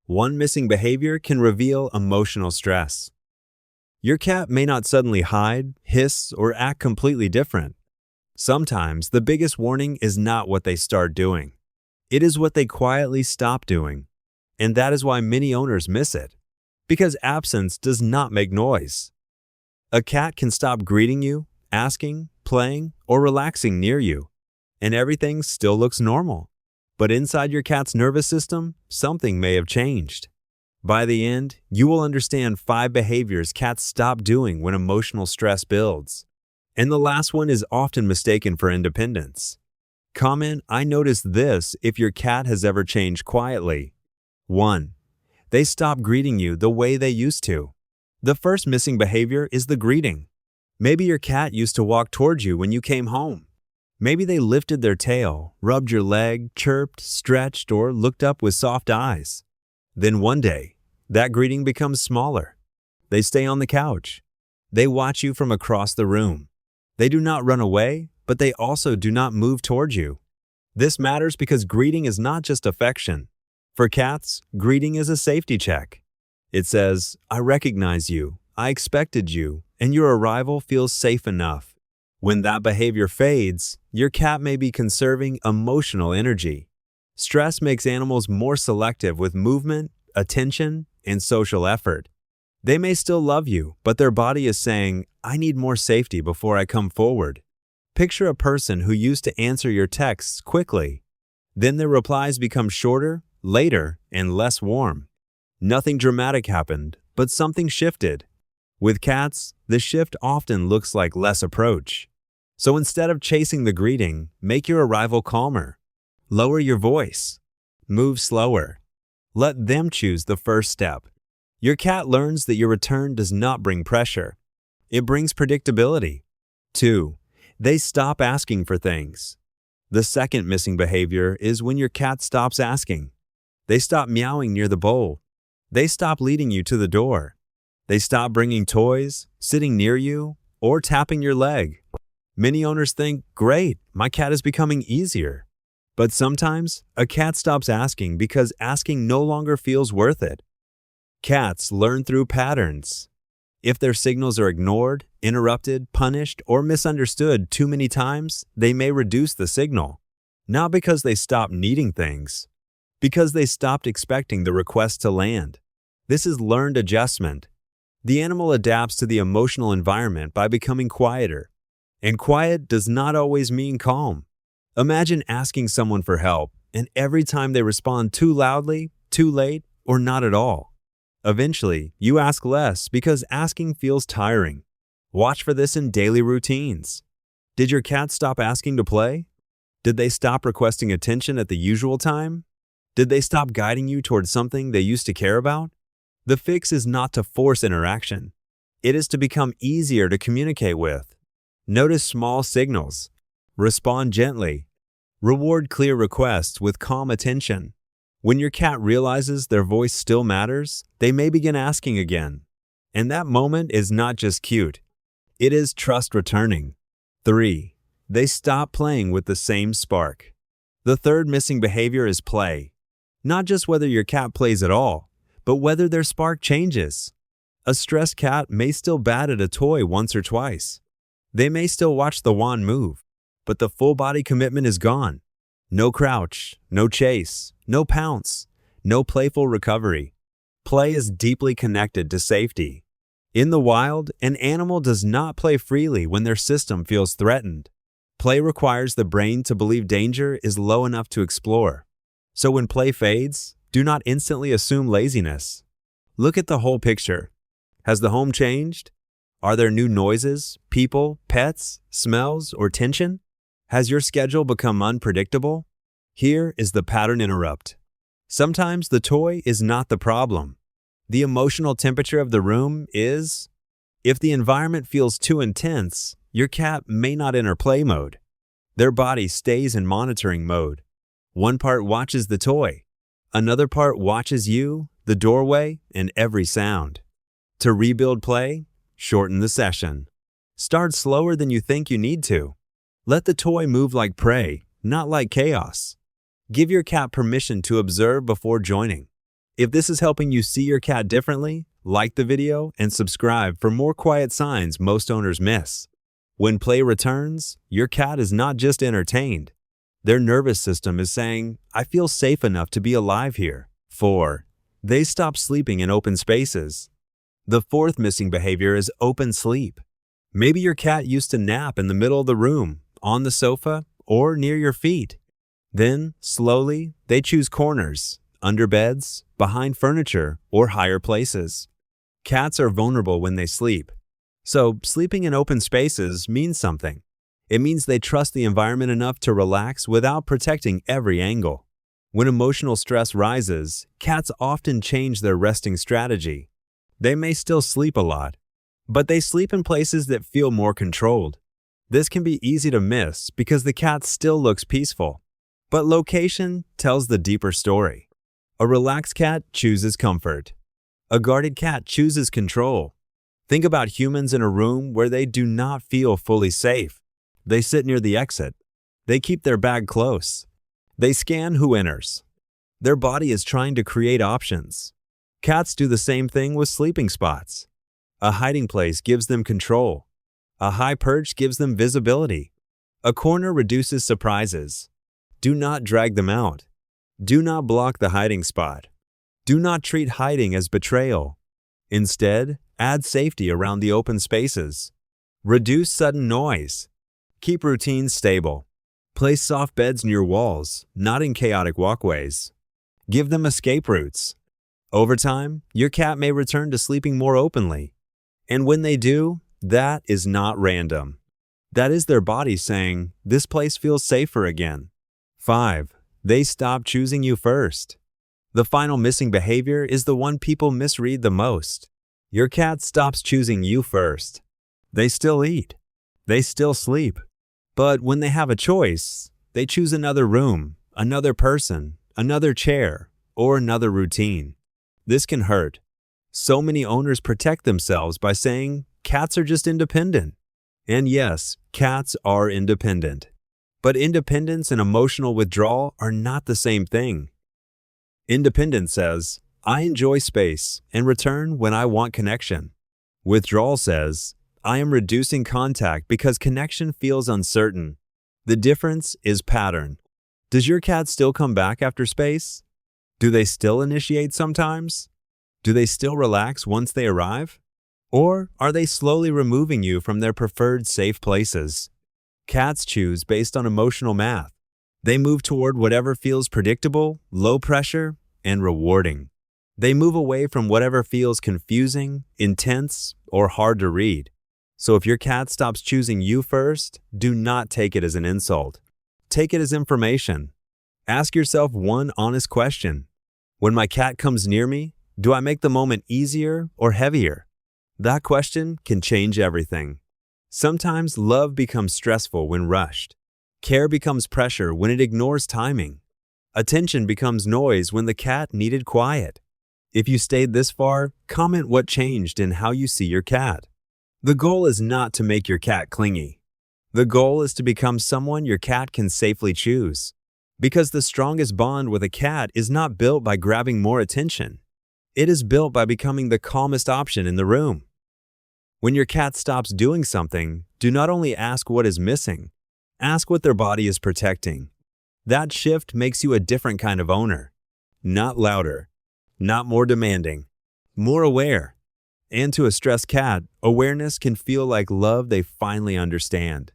One missing behavior can reveal emotional stress. Your cat may not suddenly hide, hiss, or act completely different. Sometimes the biggest warning is not what they start doing. It is what they quietly stop doing. And that is why many owners miss it. Because absence does not make noise. A cat can stop greeting you, asking, playing, or relaxing near you, and everything still looks normal. But inside your cat's nervous system, something may have changed. By the end, you will understand 5 behaviors cats stop doing when emotional stress builds. And the last one is often mistaken for independence. Comment, "I noticed this," if your cat has ever changed quietly. 1. They stop greeting you the way they used to. The first missing behavior is the greeting. Maybe your cat used to walk towards you when you came home. Maybe they lifted their tail, rubbed your leg, chirped, stretched, or looked up with soft eyes. Then one day, that greeting becomes smaller. They stay on the couch. They watch you from across the room. They do not run away, but they also do not move towards you. This matters because greeting is not just affection. For cats, greeting is a safety check. It says, "I recognize you, I expected you, and your arrival feels safe enough." When that behavior fades, your cat may be conserving emotional energy. Stress makes animals more selective with movement, attention, and social effort. They may still love you, but their body is saying, "I need more safety before I come forward." Picture a person who used to answer your texts quickly. Then their replies become shorter, later, and less warm. Nothing dramatic happened, but something shifted. With cats, the shift often looks like less approach. So instead of chasing the greeting, make your arrival calmer. Lower your voice. Move slower. Let them choose the first step. Your cat learns that your return does not bring pressure. It brings predictability. 2. They stop asking for things. The second missing behavior is when your cat stops asking. They stop meowing near the bowl. They stop leading you to the door. They stop bringing toys, sitting near you, or tapping your leg. Many owners think, "Great, my cat is becoming easier." But sometimes, a cat stops asking because asking no longer feels worth it. Cats learn through patterns. If their signals are ignored, interrupted, punished, or misunderstood too many times, they may reduce the signal. Not because they stopped needing things, because they stopped expecting the request to land. This is learned adjustment. The animal adapts to the emotional environment by becoming quieter. And quiet does not always mean calm. Imagine asking someone for help, and every time they respond too loudly, too late, or not at all. Eventually, you ask less because asking feels tiring. Watch for this in daily routines. Did your cat stop asking to play? Did they stop requesting attention at the usual time? Did they stop guiding you towards something they used to care about? The fix is not to force interaction. It is to become easier to communicate with. Notice small signals. Respond gently. Reward clear requests with calm attention. When your cat realizes their voice still matters, they may begin asking again. And that moment is not just cute. It is trust returning. 3. They stop playing with the same spark. The third missing behavior is play. Not just whether your cat plays at all, but whether their spark changes. A stressed cat may still bat at a toy once or twice. They may still watch the wand move, but the full body commitment is gone. No crouch, no chase, no pounce, no playful recovery. Play is deeply connected to safety. In the wild, an animal does not play freely when their system feels threatened. Play requires the brain to believe danger is low enough to explore. So when play fades, do not instantly assume laziness. Look at the whole picture. Has the home changed? Are there new noises, people, pets, smells, or tension? Has your schedule become unpredictable? Here is the pattern interrupt. Sometimes the toy is not the problem. The emotional temperature of the room is. If the environment feels too intense, your cat may not enter play mode. Their body stays in monitoring mode. One part watches the toy. Another part watches you, the doorway, and every sound. To rebuild play, shorten the session. Start slower than you think you need to. Let the toy move like prey, not like chaos. Give your cat permission to observe before joining. If this is helping you see your cat differently, like the video and subscribe for more quiet signs most owners miss. When play returns, your cat is not just entertained. Their nervous system is saying, I feel safe enough to be alive here. 4. They stop sleeping in open spaces. The fourth missing behavior is open sleep. Maybe your cat used to nap in the middle of the room, on the sofa, or near your feet. Then, slowly, they choose corners, under beds, behind furniture, or higher places. Cats are vulnerable when they sleep. So, sleeping in open spaces means something. It means they trust the environment enough to relax without protecting every angle. When emotional stress rises, cats often change their resting strategy. They may still sleep a lot, but they sleep in places that feel more controlled. This can be easy to miss because the cat still looks peaceful. But location tells the deeper story. A relaxed cat chooses comfort. A guarded cat chooses control. Think about humans in a room where they do not feel fully safe. They sit near the exit. They keep their bag close. They scan who enters. Their body is trying to create options. Cats do the same thing with sleeping spots. A hiding place gives them control. A high perch gives them visibility. A corner reduces surprises. Do not drag them out. Do not block the hiding spot. Do not treat hiding as betrayal. Instead, add safety around the open spaces. Reduce sudden noise. Keep routines stable. Place soft beds near walls, not in chaotic walkways. Give them escape routes. Over time, your cat may return to sleeping more openly. And when they do, that is not random. That is their body saying, this place feels safer again. 5. They stop choosing you first. The final missing behavior is the one people misread the most. Your cat stops choosing you first. They still eat. They still sleep. But when they have a choice, they choose another room, another person, another chair, or another routine. This can hurt. So many owners protect themselves by saying, cats are just independent. And yes, cats are independent. But independence and emotional withdrawal are not the same thing. Independence says, I enjoy space and return when I want connection. Withdrawal says, I am reducing contact because connection feels uncertain. The difference is pattern. Does your cat still come back after space? Do they still initiate sometimes? Do they still relax once they arrive? Or are they slowly removing you from their preferred safe places? Cats choose based on emotional math. They move toward whatever feels predictable, low pressure, and rewarding. They move away from whatever feels confusing, intense, or hard to read. So if your cat stops choosing you first, do not take it as an insult. Take it as information. Ask yourself one honest question. When my cat comes near me, do I make the moment easier or heavier? That question can change everything. Sometimes love becomes stressful when rushed. Care becomes pressure when it ignores timing. Attention becomes noise when the cat needed quiet. If you stayed this far, comment what changed in how you see your cat. The goal is not to make your cat clingy. The goal is to become someone your cat can safely choose. Because the strongest bond with a cat is not built by grabbing more attention. It is built by becoming the calmest option in the room. When your cat stops doing something, do not only ask what is missing, ask what their body is protecting. That shift makes you a different kind of owner. Not louder, not more demanding, more aware. And to a stressed cat, awareness can feel like love they finally understand.